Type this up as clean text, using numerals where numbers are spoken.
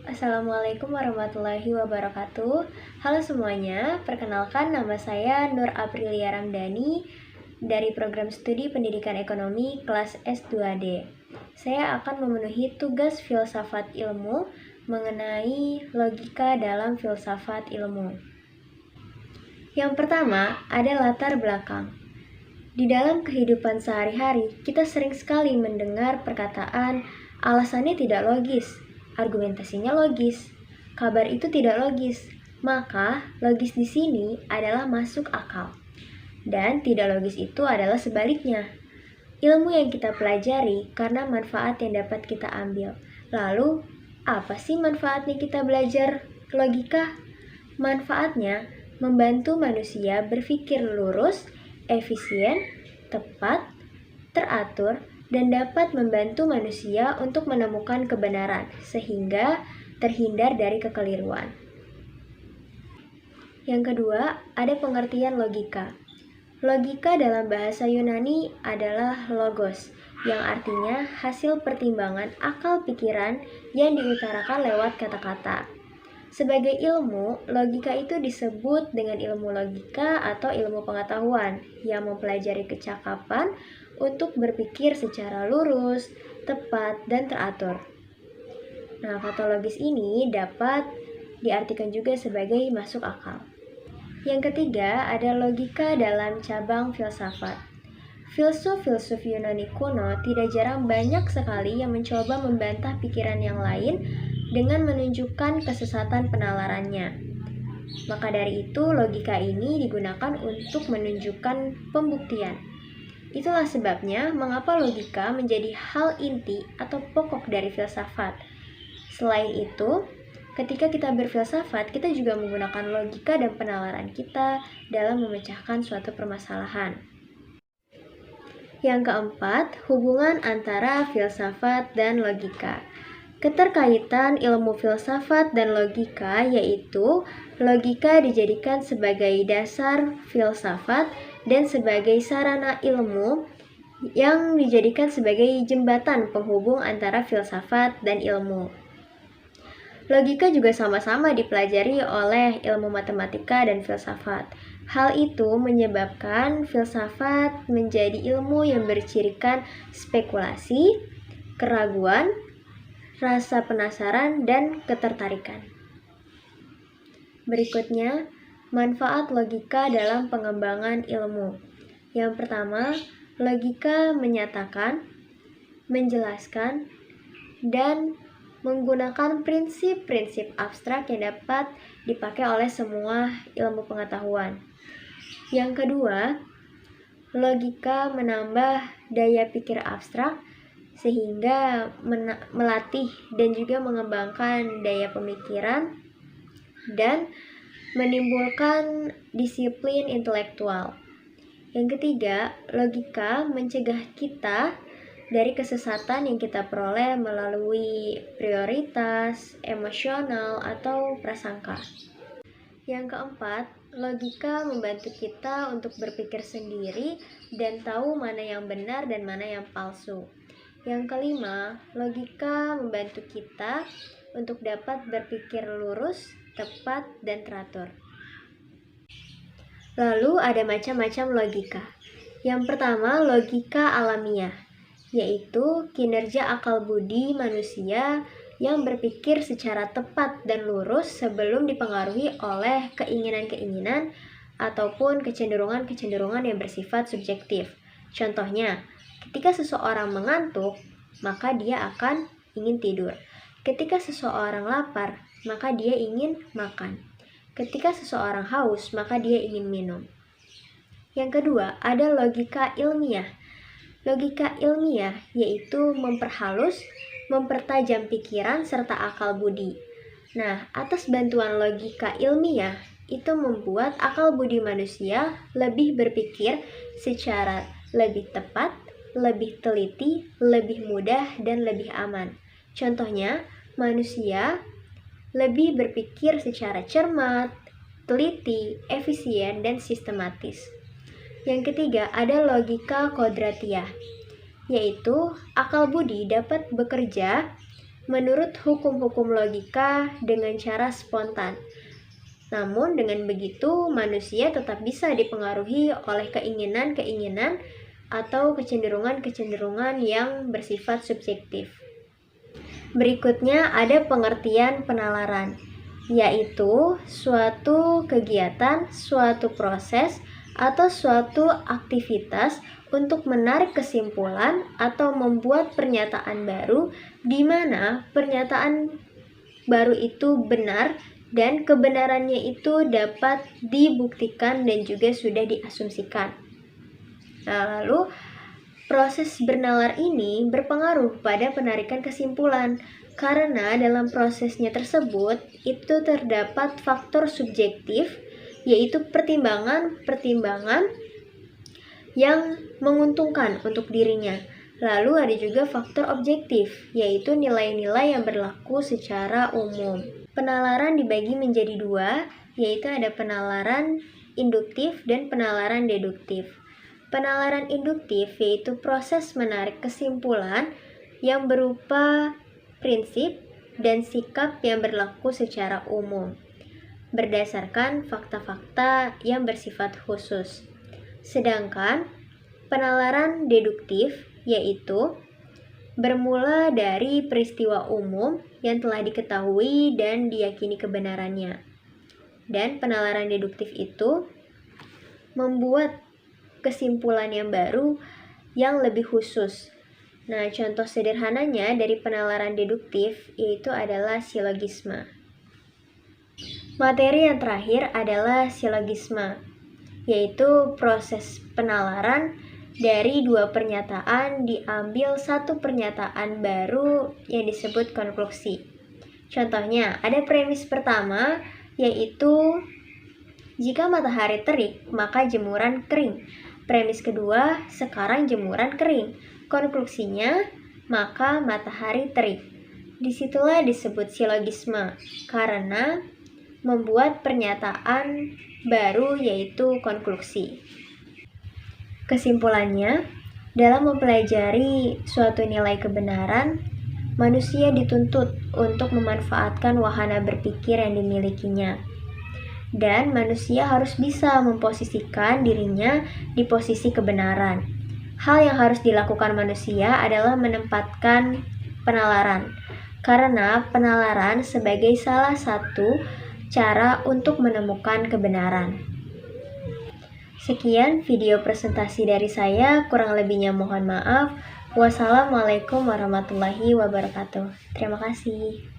Assalamualaikum warahmatullahi wabarakatuh. Halo semuanya, perkenalkan nama saya Nur Aprilia Ramdhani dari program studi Pendidikan Ekonomi kelas S2D. Saya akan memenuhi tugas filsafat ilmu mengenai logika dalam filsafat ilmu. Yang pertama, ada latar belakang. Di dalam kehidupan sehari-hari, kita sering sekali mendengar perkataan alasannya tidak logis, argumentasinya logis, kabar itu tidak logis. Maka, logis di sini adalah masuk akal. Dan tidak logis itu adalah sebaliknya. Ilmu yang kita pelajari karena manfaat yang dapat kita ambil. Lalu, apa sih manfaatnya kita belajar logika? Manfaatnya membantu manusia berpikir lurus, efisien, tepat, teratur, dan dapat membantu manusia untuk menemukan kebenaran, sehingga terhindar dari kekeliruan. Yang kedua, ada pengertian logika. Logika dalam bahasa Yunani adalah logos, yang artinya hasil pertimbangan akal pikiran yang diutarakan lewat kata-kata. Sebagai ilmu, logika itu disebut dengan ilmu logika atau ilmu pengetahuan yang mempelajari kecakapan untuk berpikir secara lurus, tepat, dan teratur. Nah, kata logis ini dapat diartikan juga sebagai masuk akal. Yang ketiga, ada logika dalam cabang filsafat. Filsuf-filsuf Yunani kuno tidak jarang banyak sekali yang mencoba membantah pikiran yang lain dengan menunjukkan kesesatan penalarannya. Maka dari itu, logika ini digunakan untuk menunjukkan pembuktian. Itulah sebabnya mengapa logika menjadi hal inti atau pokok dari filsafat. Selain itu, ketika kita berfilsafat, kita juga menggunakan logika dan penalaran kita dalam memecahkan suatu permasalahan. Yang keempat, hubungan antara filsafat dan logika. Keterkaitan ilmu filsafat dan logika yaitu logika dijadikan sebagai dasar filsafat dan sebagai sarana ilmu yang dijadikan sebagai jembatan penghubung antara filsafat dan ilmu. Logika juga sama-sama dipelajari oleh ilmu matematika dan filsafat. Hal itu menyebabkan filsafat menjadi ilmu yang bercirikan spekulasi, keraguan, rasa penasaran, dan ketertarikan. Berikutnya, manfaat logika dalam pengembangan ilmu. Yang pertama, logika menyatakan, menjelaskan, dan menggunakan prinsip-prinsip abstrak yang dapat dipakai oleh semua ilmu pengetahuan. Yang kedua, logika menambah daya pikir abstrak sehingga melatih dan juga mengembangkan daya pemikiran dan menimbulkan disiplin intelektual. Yang ketiga, logika mencegah kita dari kesesatan yang kita peroleh melalui prioritas, emosional, atau prasangka. Yang keempat, logika membantu kita untuk berpikir sendiri dan tahu mana yang benar dan mana yang palsu. Yang kelima, logika membantu kita untuk dapat berpikir lurus, tepat, dan teratur. Lalu ada macam-macam logika. Yang pertama, logika alamiah, yaitu kinerja akal budi manusia yang berpikir secara tepat dan lurus sebelum dipengaruhi oleh keinginan-keinginan ataupun kecenderungan-kecenderungan yang bersifat subjektif. Contohnya, ketika seseorang mengantuk, maka dia akan ingin tidur. Ketika seseorang lapar, maka dia ingin makan. Ketika seseorang haus, maka dia ingin minum. Yang kedua, ada logika ilmiah. Logika ilmiah yaitu memperhalus, mempertajam pikiran serta akal budi. Nah, atas bantuan logika ilmiah, itu membuat akal budi manusia lebih berpikir secara lebih tepat, lebih teliti, lebih mudah, dan lebih aman. Contohnya, manusia lebih berpikir secara cermat, teliti, efisien, dan sistematis. Yang ketiga, ada logika kodratiah, yaitu akal budi dapat bekerja menurut hukum-hukum logika dengan cara spontan. Namun dengan begitu manusia tetap bisa dipengaruhi oleh keinginan-keinginan atau kecenderungan-kecenderungan yang bersifat subjektif. Berikutnya ada pengertian penalaran, yaitu suatu kegiatan, suatu proses, atau suatu aktivitas untuk menarik kesimpulan atau membuat pernyataan baru di mana pernyataan baru itu benar dan kebenarannya itu dapat dibuktikan dan juga sudah diasumsikan. Nah, lalu proses bernalar ini berpengaruh pada penarikan kesimpulan karena dalam prosesnya tersebut itu terdapat faktor subjektif, yaitu pertimbangan-pertimbangan yang menguntungkan untuk dirinya. Lalu ada juga faktor objektif, yaitu nilai-nilai yang berlaku secara umum. Penalaran dibagi menjadi dua, yaitu ada penalaran induktif dan penalaran deduktif. Penalaran induktif yaitu proses menarik kesimpulan yang berupa prinsip dan sikap yang berlaku secara umum, berdasarkan fakta-fakta yang bersifat khusus. Sedangkan penalaran deduktif yaitu bermula dari peristiwa umum yang telah diketahui dan diyakini kebenarannya. Dan penalaran deduktif itu membuat kesimpulan yang baru yang lebih khusus. Nah, contoh sederhananya dari penalaran deduktif yaitu adalah silogisme. Materi yang terakhir adalah silogisme, yaitu proses penalaran dari dua pernyataan diambil satu pernyataan baru yang disebut konklusi. Contohnya, ada premis pertama yaitu jika matahari terik, maka jemuran kering. Premis kedua, sekarang jemuran kering. Konklusinya, maka matahari terik. Disitulah disebut silogisme, karena membuat pernyataan baru yaitu konklusi. Kesimpulannya, dalam mempelajari suatu nilai kebenaran, manusia dituntut untuk memanfaatkan wahana berpikir yang dimilikinya. Dan manusia harus bisa memposisikan dirinya di posisi kebenaran. Hal yang harus dilakukan manusia adalah menempatkan penalaran, karena penalaran sebagai salah satu cara untuk menemukan kebenaran. Sekian video presentasi dari saya, kurang lebihnya mohon maaf. Wassalamualaikum warahmatullahi wabarakatuh. Terima kasih.